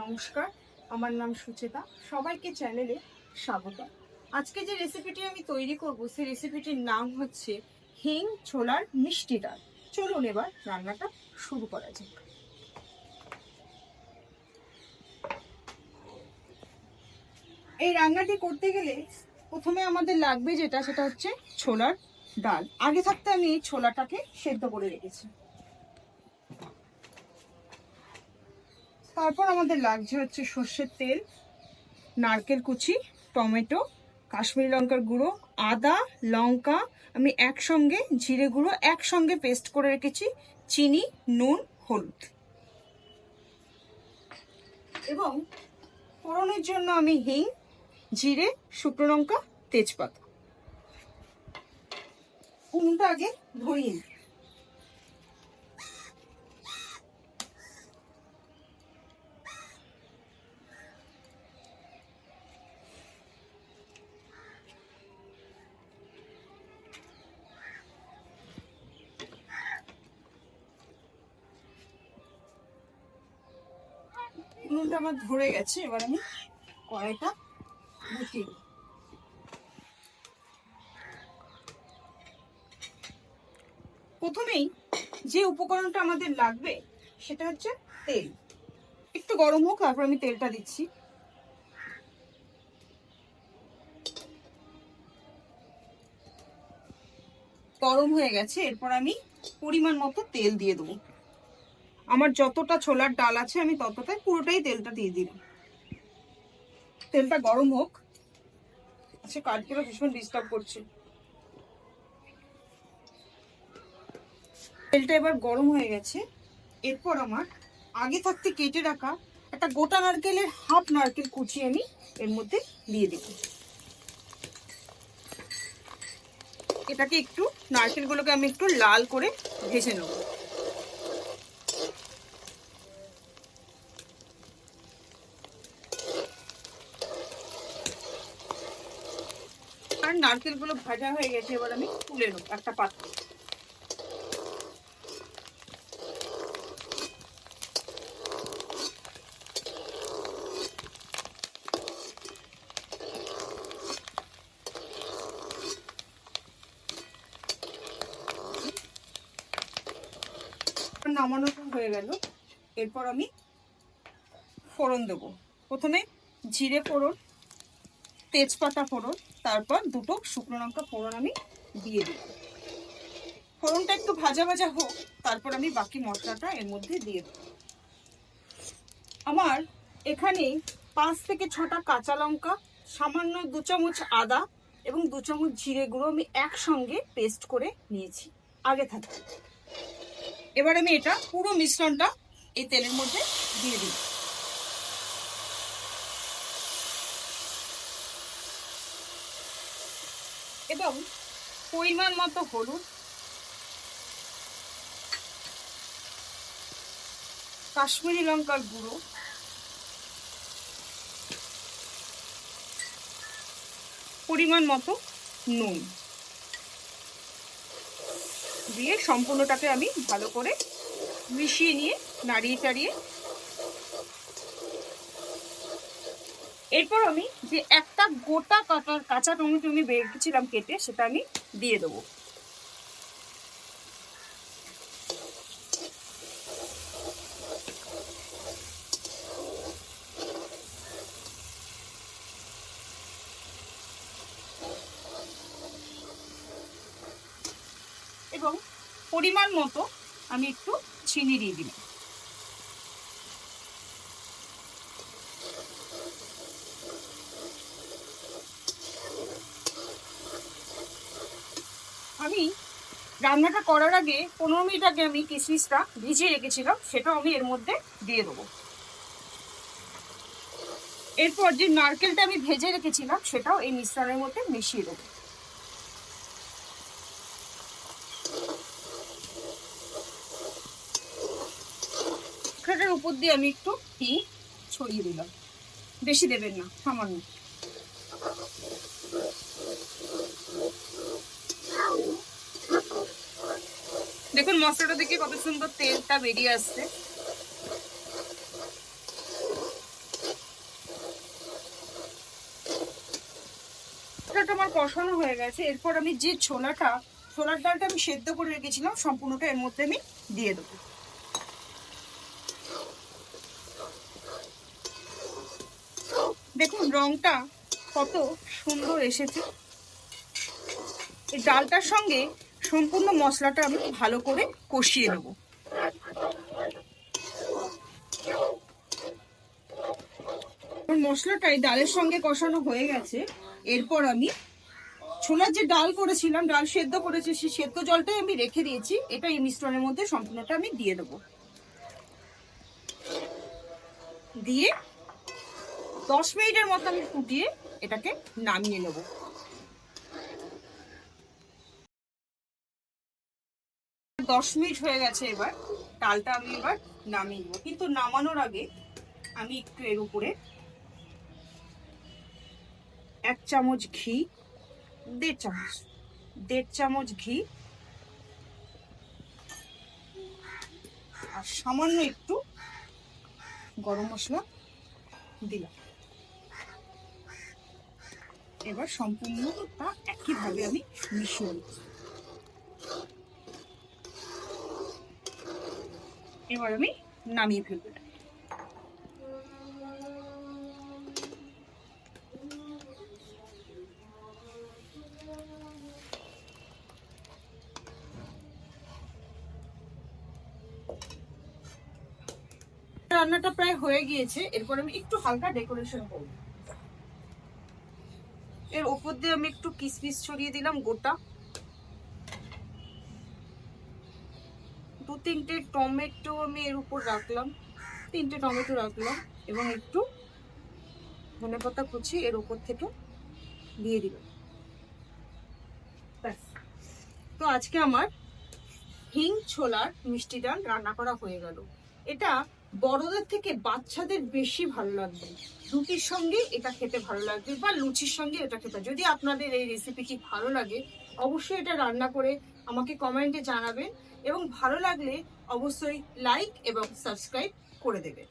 নমস্কার, আমার নাম সুচেতা। সবাইকে চ্যানেলে স্বাগত। আজকে যে রেসিপিটি আমি তৈরি করব সেই রেসিপিটির নাম হচ্ছে হিং ছোলার মিষ্টি ডাল। চলুন এবার রান্নাটা শুরু করা যাক। এই রান্নাটি করতে গেলে প্রথমে আমাদের লাগবে সেটা হচ্ছে ছোলার ডাল। আগে থাকতে আমি এই ছোলাটাকে সেদ্ধ করে রেখেছি। তারপর আমাদের লাগছে হচ্ছে সর্ষের তেল, নারকেল কুচি, টমেটো, কাশ্মীরি লঙ্কার গুঁড়ো, আদা, লঙ্কা আমি একসঙ্গে, জিরে গুঁড়ো একসঙ্গে পেস্ট করে রেখেছি, চিনি, নুন, হলুদ। এবং ফোড়নের জন্য আমি হিং, জিরে, শুকনো লঙ্কা, তেজপাতা। উনুনটা আগে ধরিয়ে নিই। উনুনটা আমার ধরে গেছে, এবার আমি কড়াইটা বসিয়ে দিই। প্রথমেই যে উপকরণটা আমাদের লাগবে সেটা হচ্ছে তেল। একটু গরম হোক, তারপর আমি তেলটা দিচ্ছি। গরম হয়ে গেছে, এরপর আমি পরিমাণ মতো তেল দিয়ে দেবো। আমার যতটা ছোলার ডাল আছে আমি ততটাই পুরোটাই তেলটা দিয়ে দিলাম। তেলটা গরম হোক। আচ্ছা, কাঠগুলো ভীষণ ডিস্টার্ব করছে। তেলটা এবার গরম হয়ে গেছে। এরপর আমার আগে থাকতে কেটে রাখা একটা গোটা নারকেলের হাফ নারকেল কুচি আমি এর মধ্যে দিয়ে দেব। এটাকে একটু, নারকেলগুলোকে আমি একটু লাল করে ভেজে নেব। আর নারকেলগুলো ভাজা হয়ে গেছে, এবার আমি তুলে নেব একটা পাত্রে। নামানো হয়ে গেল। এরপর আমি ফোড়ন দেব। প্রথমে জিরে ফোড়ন, তেজপাতা ফোড়ন, তারপর দুটো শুকনো লঙ্কা ফোড়ন আমি দিয়ে দিই। ফোড়নটা একটু ভাজা ভাজা হোক, তারপর আমি বাকি মশলাটা এর মধ্যে দিয়ে দেব। আমার এখানে 5 থেকে 6টা কাঁচা লঙ্কা, সামান্য 2 চামচ আদা এবং 2 চামচ জিরে গুঁড়ো আমি একসঙ্গে পেস্ট করে নিয়েছি আগে থাকতে। এবার আমি এটা পুরো মিশ্রণটা এই তেলের মধ্যে দিয়ে দিই। এবং পরিমাণ মতো হলুদ, কাশ্মীরি লঙ্কার গুঁড়ো, পরিমাণ মতো নুন দিয়ে সম্পূর্ণটাকে আমি ভালো করে মিশিয়ে নিয়ে নাড়িয়ে চাড়িয়ে, এরপর আমি যে একটা গোটা কাঁচা টমেটো আমি রেখেছিলাম কেটে, সেটা আমি দিয়ে দেবো। এবং পরিমাণ মতো আমি একটু চিনি দিয়ে দিলাম। আমি রান্নাটা করার আগে 15 মিনিট আগে আমি কিশমিশটা ভিজিয়ে রেখেছিলাম, সেটাও আমি এর মধ্যে দিয়ে দেবো। এরপর যে নারকেলটা আমি ভেজে রেখেছিলাম সেটাও এই মিশ্রণের মধ্যে মিশিয়ে দেবো। এটার উপর দিয়ে আমি একটু ঘি ছড়িয়ে দিলাম, বেশি দেবেন না, সামান্য। দেখুন মশলাটা দেখে কত সুন্দর তেলটা বেরিয়ে আসছে। মশলাটা আমার কষানো হয়ে গেছে। এরপর আমি যে ছোলার ডালটা আমি সেদ্ধ করে রেখেছিলাম সম্পূর্ণটা এর মধ্যে আমি দিয়ে দেবো। দেখুন রংটা কত সুন্দর এসেছে। এই ডালটার সঙ্গে সম্পূর্ণ মশলাটা আমি ভালো করে কষিয়ে নেব। মশলাটা এই ডালের সঙ্গে কষানো হয়ে গেছে। এরপর আমি ছোলার যে ডাল করেছিলাম, ডাল সেদ্ধ করেছি, সেই সেদ্ধ জলটাই আমি রেখে দিয়েছি। এটা এই মিশ্রণের মধ্যে সম্পূর্ণটা আমি দিয়ে দেবো। দিয়ে 10 মিনিটের মতো আমি ফুটিয়ে এটাকে নামিয়ে নেব। দশ মিনিট হয়ে গেছে। এবার ডালটা আমি এবার নামিয়ে নেব, কিন্তু নামানোর আগে আমি একটু এর উপরে 1 চামচ ঘি, 1.5 চামচ ঘি আর সামান্য একটু গরম মশলা দিলাম। এবার সম্পূর্ণটা একইভাবে আমি মিশিয়ে নেব। এবার আমি নামিয়ে ফেলবো। রান্নাটা প্রায় হয়ে গিয়েছে। এরপর আমি একটু হালকা ডেকোরেশন করব। এর উপর দিয়ে আমি একটু কিশমিশ ছড়িয়ে দিলাম গোটা, 2-3টে টমেটো আমি এর উপর রাখলাম, 3টে টমেটো রাখলাম এবং একটু ধনেপাতা কুচি এর উপর থেকে দিয়ে দিলাম। তো আজকে আমার হিং ছোলার মিষ্টি ডাল রান্না করা হয়ে গেল। এটা বড়দের থেকে বাচ্চাদের বেশি ভালো লাগবে। রুটির সঙ্গে এটা খেতে ভালো লাগবে বা লুচির সঙ্গে এটা খেতে। যদি আপনাদের এই রেসিপিটি ভালো লাগে অবশ্যই এটা রান্না করে আমাকে কমেন্টে জানাবেন এবং ভালো লাগলে অবশ্যই লাইক এবং সাবস্ক্রাইব করে দেবেন।